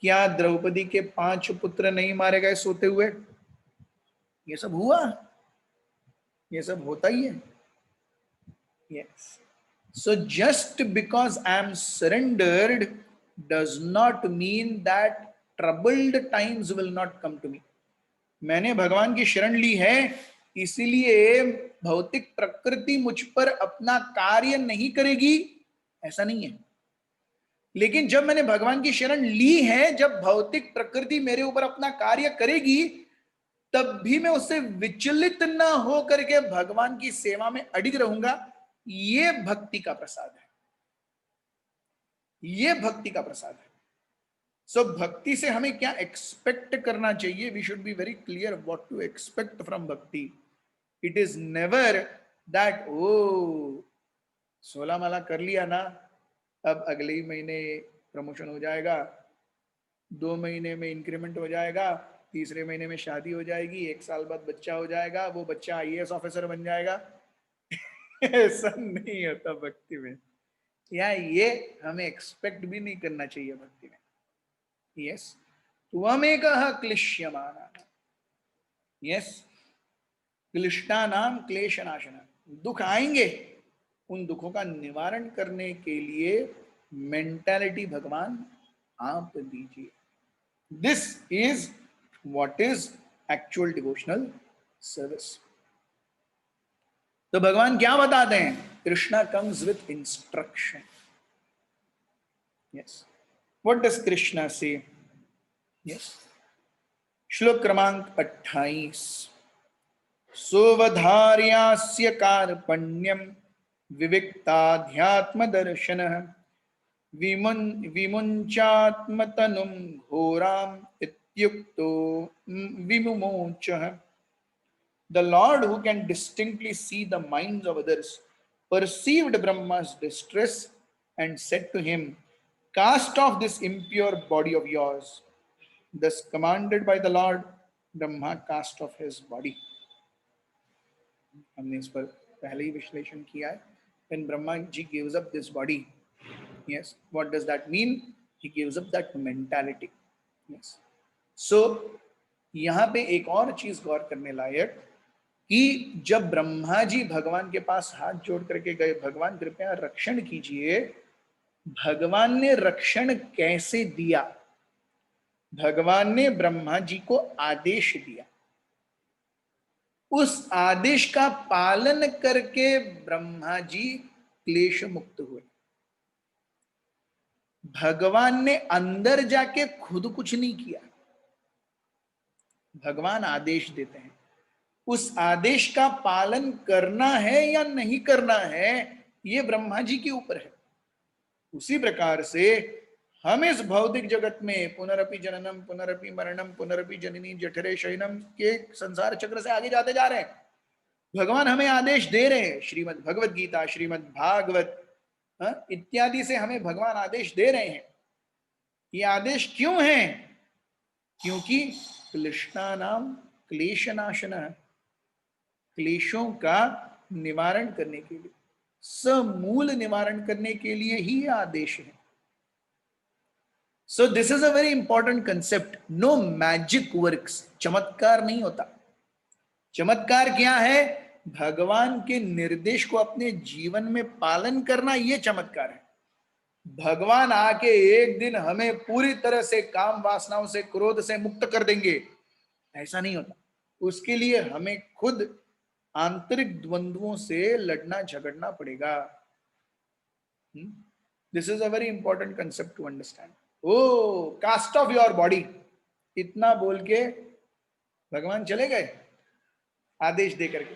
क्या द्रौपदी के 5 पुत्र नहीं मारे गए सोते हुए? ये सब हुआ, ये सब होता ही है। Yes, so just because I am surrendered does not mean that troubled times will not come to me. मैंने भगवान की शरण ली है, इसीलिए भौतिक प्रकृति मुझ पर अपना कार्य नहीं करेगी, ऐसा नहीं है। लेकिन जब मैंने भगवान की शरण ली है, जब भौतिक प्रकृति मेरे ऊपर अपना कार्य करेगी, तब भी मैं उससे विचलित ना हो करके भगवान की सेवा में अडिग रहूंगा। ये भक्ति का प्रसाद है, ये भक्ति का प्रसाद है। सो भक्ति से हमें क्या एक्सपेक्ट करना चाहिए? We should be very clear what to expect from bhakti. It is never that oh 16 माला कर लिया ना, अब अगले ही महीने प्रमोशन हो जाएगा, 2 महीने में इंक्रीमेंट हो जाएगा, तीसरे महीने में शादी हो जाएगी, 1 साल बाद बच्चा हो जाएगा, वो बच्चा आईएएस ऑफिसर बन जाएगा। ऐसा नहीं होता भक्ति में, या ये हमें एक्सपेक्ट भी नहीं करना चाहिए भक्ति में। यस, त्वमेकः क्लिश्यमानः। यस, क्लिष्टानां क्लेशनाशनः। दुख आएंगे, उन दुखों का निवारण करने के लिए मेंटालिटी भगवान आप दीजिए। This is what is actual devotional service. तो भगवान क्या बताते हैं? Krishna comes with instruction. Yes, what does Krishna से? यस, श्लोक क्रमांक 28। सोवधार्यास्य कार्पण्यम विविक्ताध्यात्मदर्शनः विमुञ्चात्मतनुं घोराम् इत्युक्तो विमुमोचः। The Lord, who can distinctly see the minds of others, perceived Brahma's distress and said to him, "Cast off this impure body of yours." Thus commanded by the Lord, Brahma cast off his body. हमने इस पर पहले ही विश्लेषण किया है। When Brahma ji gives up this body, yes, what does that mean? He gives up that mentality. Yes. So यहाँ पे एक और चीज गौर करने लायक कि जब ब्रह्मा जी भगवान के पास हाथ जोड़ करके गए, भगवान कृपया रक्षण कीजिए, भगवान ने रक्षण कैसे दिया? भगवान ने ब्रह्मा जी को आदेश दिया, उस आदेश का पालन करके ब्रह्मा जी क्लेश मुक्त हुए। भगवान ने अंदर जाके खुद कुछ नहीं किया, भगवान आदेश देते हैं, उस आदेश का पालन करना है या नहीं करना है, ये ब्रह्मा जी के ऊपर है। उसी प्रकार से हम इस भौतिक जगत में पुनरपि जननम पुनरपि मरणम पुनरपि जननी जठरे शयनम के संसार चक्र से आगे जाते जा रहे हैं। भगवान हमें आदेश दे रहे हैं, श्रीमद् भगवद गीता, श्रीमद् भागवत इत्यादि से हमें भगवान आदेश दे रहे हैं। ये आदेश क्यों है? क्योंकि क्लिष्टानाम क्लेशनाशनः, क्लेशों का निवारण करने के लिए, समूल निवारण करने के लिए ही आदेश है। So this is a very important concept. No magic works, चमत्कार नहीं होता। चमत्कार क्या है? भगवान के निर्देश को अपने जीवन में पालन करना, यह चमत्कार है। भगवान आके एक दिन हमें पूरी तरह से काम वासनाओं से, क्रोध से मुक्त कर देंगे, ऐसा नहीं होता। उसके लिए हमें खुद आंतरिक द्वंद्वों से लड़ना झगड़ना पड़ेगा। This is a very important concept to understand. Oh cast off your body, इतना बोल के भगवान चले गए आदेश दे करके।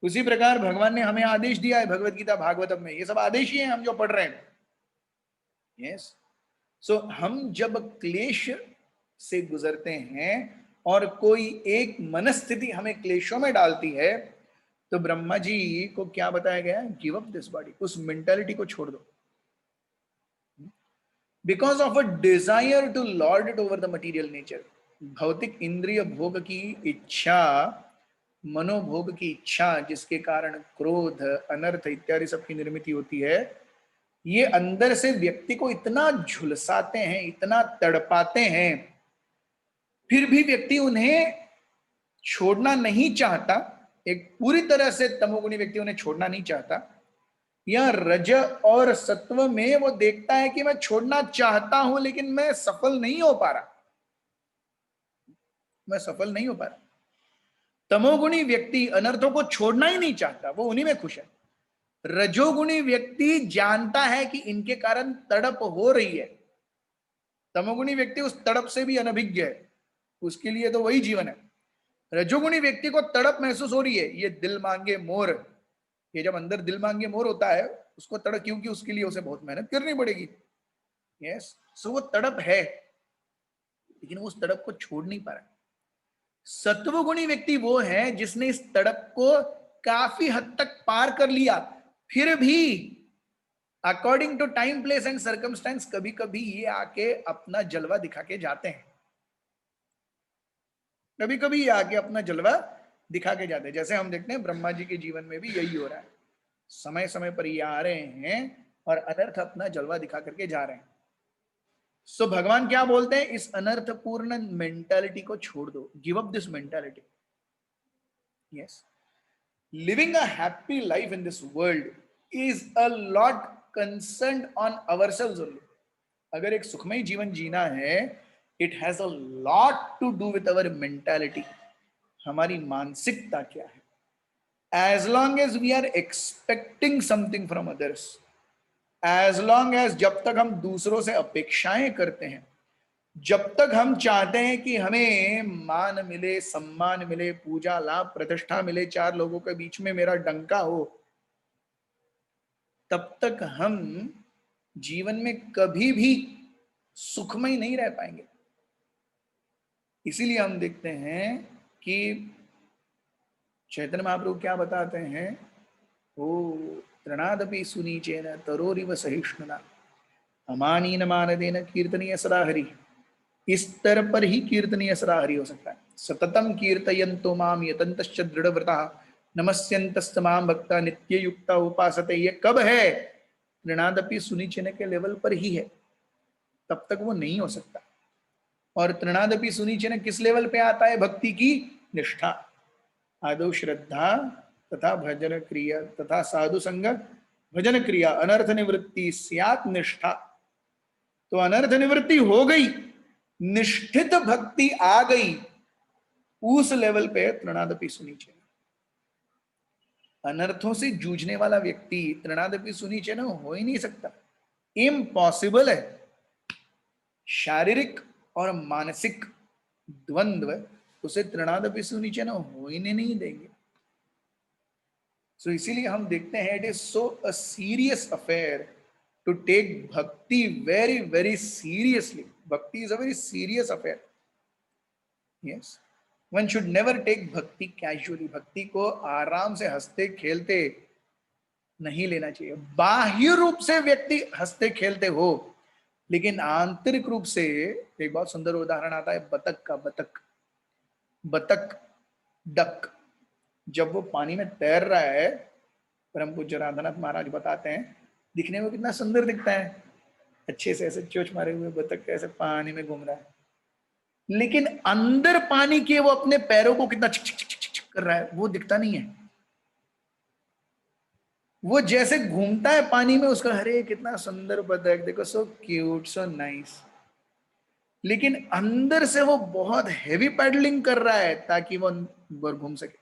उसी प्रकार भगवान ने हमें आदेश दिया है भगवत गीता भागवतम में, ये सब आदेश ही हैं हम जो पढ़ रहे हैं। यस, सो हम जब क्लेश से गुजरते हैं और कोई एक मनस्थिति हमें क्लेशों में डालती है, तो ब्रह्मा जी को क्या बताया गया? गिव अप दिस बॉडी, उस मेंटालिटी को छोड़ दो। Because of a desire to lord it over the material nature. भौतिक इंद्रिय भोग की इच्छा, मनोभोग की इच्छा, जिसके कारण क्रोध, अनर्थ इत्यादि सबकी निर्मित होती है, ये अंदर से व्यक्ति को इतना झुलसाते हैं, इतना तड़पाते हैं, फिर भी व्यक्ति उन्हें छोड़ना नहीं चाहता। एक पूरी तरह से तमोगुणी व्यक्ति उन्हें छोड़ना नहीं चाहता। या रज और सत्व में वो देखता है कि मैं छोड़ना चाहता हूं लेकिन मैं सफल नहीं हो पा रहा, मैं सफल नहीं हो पा रहा। तमोगुणी व्यक्ति अनर्थों को छोड़ना ही नहीं चाहता, वो उन्हीं में खुश है। रजोगुणी व्यक्ति जानता है कि इनके कारण तड़प हो रही है। तमोगुणी व्यक्ति उस तड़प से भी अनभिज्ञ है, उसके लिए तो वही जीवन है। रजोगुणी व्यक्ति को तड़प महसूस हो रही है, ये दिल मांगे मोर, ये जब अंदर दिल मांगे मोर होता है उसको तड़प, क्योंकि उसके लिए उसे बहुत मेहनत करनी पड़ेगी। यस, सो वो तड़प है, लेकिन वो उस तड़प को छोड़ नहीं पा रहा। सत्वगुणी व्यक्ति वो है जिसने इस तड़प को काफी हद तक पार कर लिया, फिर भी according to time, place and circumstance कभी कभी ये आके अपना जलवा दिखा के जाते हैं। कभी कभी ये आके अपना जलवा दिखा के जाते हैं। जैसे हम देखते हैं ब्रह्मा जी के जीवन में भी यही हो रहा है, समय समय पर ये आ रहे हैं और अनर्थ अपना जलवा दिखा करके जा रहे हैं। सो भगवान क्या बोलते हैं, इस अनर्थपूर्ण मेंटालिटी को छोड़ दो, give up this mentality. Yes, living a happy life in this world is a lot concerned on ourselves only. अगर एक सुखमय जीवन जीना है, it has a lot to do with our mentality, हमारी मानसिकता क्या है। as long as we are expecting something from others, as long as, जब तक हम दूसरों से अपेक्षाएं करते हैं, जब तक हम चाहते हैं कि हमें मान मिले, सम्मान मिले, पूजा लाभ प्रतिष्ठा मिले, चार लोगों के बीच में मेरा डंका हो, तब तक हम जीवन में कभी भी सुखमय नहीं रह पाएंगे। इसीलिए हम देखते हैं कि चैतन्य महाप्रभु क्या बताते हैं, ओ तृणादपि सुनीचेन तरोरिव सहिष्णुना अमानीन मानदेन कीर्तनीय सदा हरि। इस स्तर पर ही कीर्तनीय सदा हरि हो सकता है। सततम कीर्तयन्तो माम यतन्तश्च दृढ़व्रता नमस्यन्तस्त माम भक्ता नित्य युक्ता उपासते। ये कब है, तृणादपि सुनीचेन के लेवल पर ही है, तब तक वो नहीं हो सकता। और तृणादपि सुनीचेन किस लेवल पे आता है, भक्ति की निष्ठा, आदौ श्रद्धा तथा भजन क्रिया तथा साधु संग भजन क्रिया अनर्थ निवृत्ति स्यात् निष्ठा। तो अनर्थ निवृत्ति हो गई, निष्ठित भक्ति आ गई, उस लेवल पे तृणादपि सुनीचेन। अनर्थों से जूझने वाला व्यक्ति तृणादपि सुनीचेन हो ही नहीं सकता, इम्पॉसिबल है। शारीरिक और मानसिक द्वंद्व उसे तृणादपि सुनीचेन हो ही नहीं देंगे। सो इसीलिए हम देखते हैं, it is so a serious affair to take bhakti very very seriously. Bhakti is a very serious affair. Yes, one should never take bhakti casually. भक्ति को आराम से हंसते खेलते नहीं लेना चाहिए। बाह्य रूप से व्यक्ति हंसते खेलते हो, लेकिन आंतरिक रूप से, एक बहुत सुंदर उदाहरण आता है बतख का। बतख डक जब वो पानी में तैर रहा है, परम पूज्य राधानाथ महाराज बताते हैं, दिखने में कितना सुंदर दिखता है, अच्छे से ऐसे चोंच मारे हुए बतख ऐसे पानी में घूम रहा है, लेकिन अंदर पानी के वो अपने पैरों को कितना छिक छिक छिक छिक कर रहा है, वो दिखता नहीं है। वो जैसे घूमता है पानी में, उसका अरे कितना सुंदर बतख, देखो सो क्यूट सो नाइस, लेकिन अंदर से वो बहुत हेवी पैडलिंग कर रहा है ताकि वो घूम सके।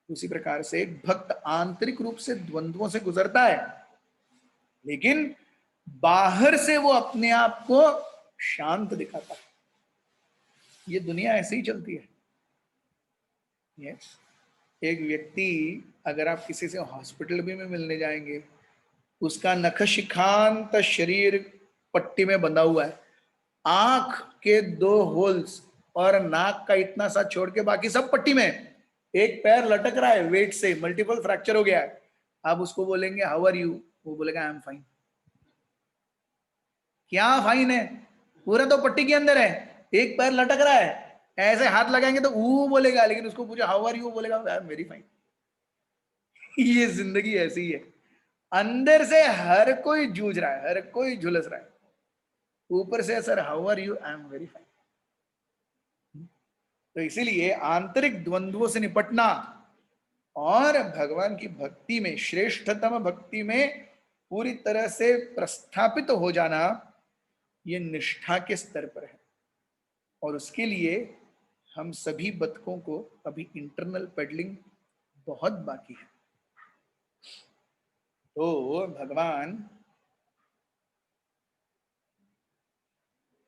उसी प्रकार से एक भक्त आंतरिक रूप से द्वंद्वों से गुजरता है, लेकिन बाहर से वो अपने आप को शांत दिखाता है। ये दुनिया ऐसे ही चलती है। यस, एक व्यक्ति, अगर आप किसी से हॉस्पिटल भी में मिलने जाएंगे, उसका नखशिखांत शरीर पट्टी में बंधा हुआ है, आंख के 2 होल्स और नाक का इतना सा छोड़ के बाकी सब पट्टी में, एक पैर लटक रहा है वेट से, मल्टीपल फ्रैक्चर हो गया है। आप उसको बोलेंगे हाउ आर यू, वो बोलेगा आई एम फाइन। क्या फाइन है, पूरा तो पट्टी के अंदर है, एक पैर लटक रहा है, ऐसे हाथ लगाएंगे तो ऊ बोलेगा, लेकिन उसको पूछो हाउ आर यू बोलेगा वेरी फाइन। ये जिंदगी ऐसी है, अंदर से हर कोई जूझ रहा है, हर कोई झुलस रहा है, ऊपर से sir how are you, I am very fine. तो इसीलिए आंतरिक द्वंद्वों से निपटना और भगवान की भक्ति में, श्रेष्ठतम भक्ति में पूरी तरह से प्रस्थापित हो जाना, ये निष्ठा के स्तर पर है। और उसके लिए हम सभी बतकों को अभी इंटरनल पेडलिंग बहुत बाकी है। तो भगवान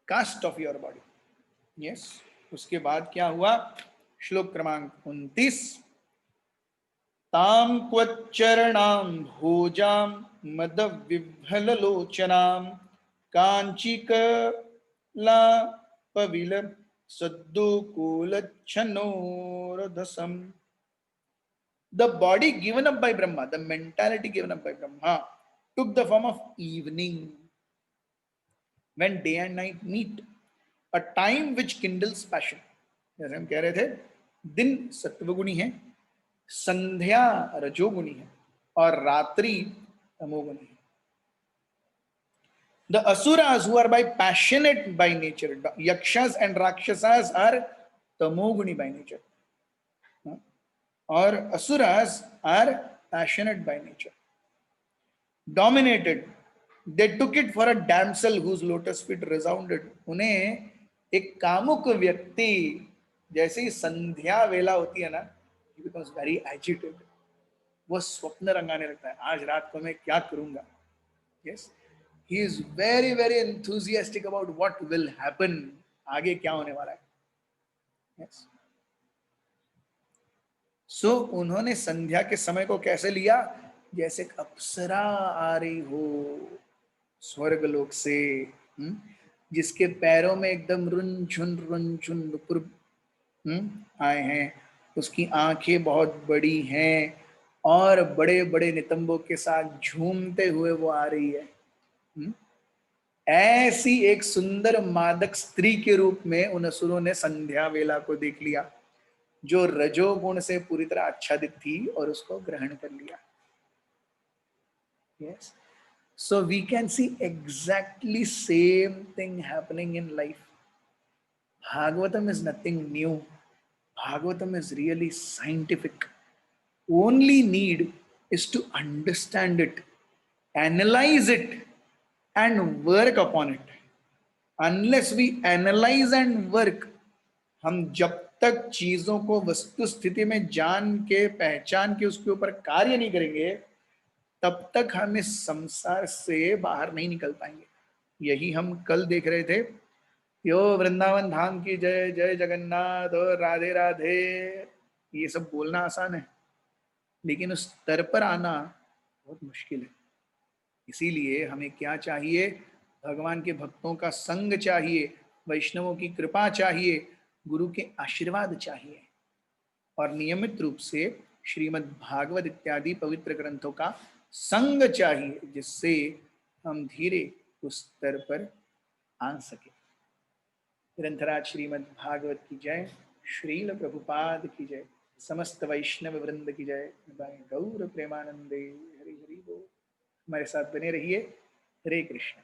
cast off your body, yes. उसके बाद क्या हुआ, श्लोक क्रमांक 29, ताम क्वच्चरणाम भोजाम मद विह्वल लोचनाम कांचिकला पविल सद्दुकूलच्छनोरधसम। The body given up by Brahma, the mentality given up by Brahma, took the form of evening, when day and night meet, a time which kindles passion. जैसे हम कह रहे थे, दिन सत्वगुणी है, संध्या रजोगुणी है और रात्रि तमोगुणी है। The asuras who are by passionate by nature, yakshas and rakshasas are tamoguni by nature, or asuras are passionate by nature, dominated. They took it for a damsel whose lotus feet resounded. उन्हें एक कामुक व्यक्ति, जैसे ही संध्या वेला होती है ना, he becomes very agitated. वो स्वप्न रंगाने लगता है, आज रात को मैं क्या करूंगा। Yes, he is very very enthusiastic about what will happen, आगे क्या होने वाला है। Yes. So उन्होंने संध्या के समय को कैसे लिया, जैसे एक अप्सरा आ रही हो स्वर्गलोक से, जिसके पैरों में एकदम रुन झुन नुपुर आए हैं, उसकी आंखें बहुत बड़ी हैं और बड़े बड़े नितंबों के साथ झूमते हुए वो आ रही है। ऐसी एक सुंदर मादक स्त्री के रूप में उन असुरों ने संध्या वेला को देख लिया, जो रजोगुण से पूरी तरह आच्छादित थी, और उसको ग्रहण कर लिया। Yes. So we can see exactly same thing happening in life. Bhagavatam is nothing new. Bhagavatam is really scientific. Only need is to understand it, analyze it, and work upon it. Unless we analyze and work, हम जब तक चीजों को वस्तु स्थिति में जान के, पहचान के, उसके ऊपर कार्य नहीं करेंगे, तब तक हम इस संसार से बाहर नहीं निकल पाएंगे। यही हम कल देख रहे थे, यो वृंदावन धाम की जय, जय जगन्नाथ और राधे राधे, ये सब बोलना आसान है, लेकिन उस स्तर पर आना बहुत मुश्किल है। इसीलिए हमें क्या चाहिए, भगवान के भक्तों का संग चाहिए, वैष्णवों की कृपा चाहिए, गुरु के आशीर्वाद चाहिए, और नियमित रूप से श्रीमद् भागवत इत्यादि पवित्र ग्रंथों का संग चाहिए, जिससे हम धीरे उस स्तर पर आ सके। ग्रंथराज श्रीमद् भागवत की जय, श्रील प्रभुपाद की जय, समस्त वैष्णव वृंद की जय, गौर प्रेमानंदे, हरि हरि बोल। हमारे साथ बने रहिए। हरे कृष्ण।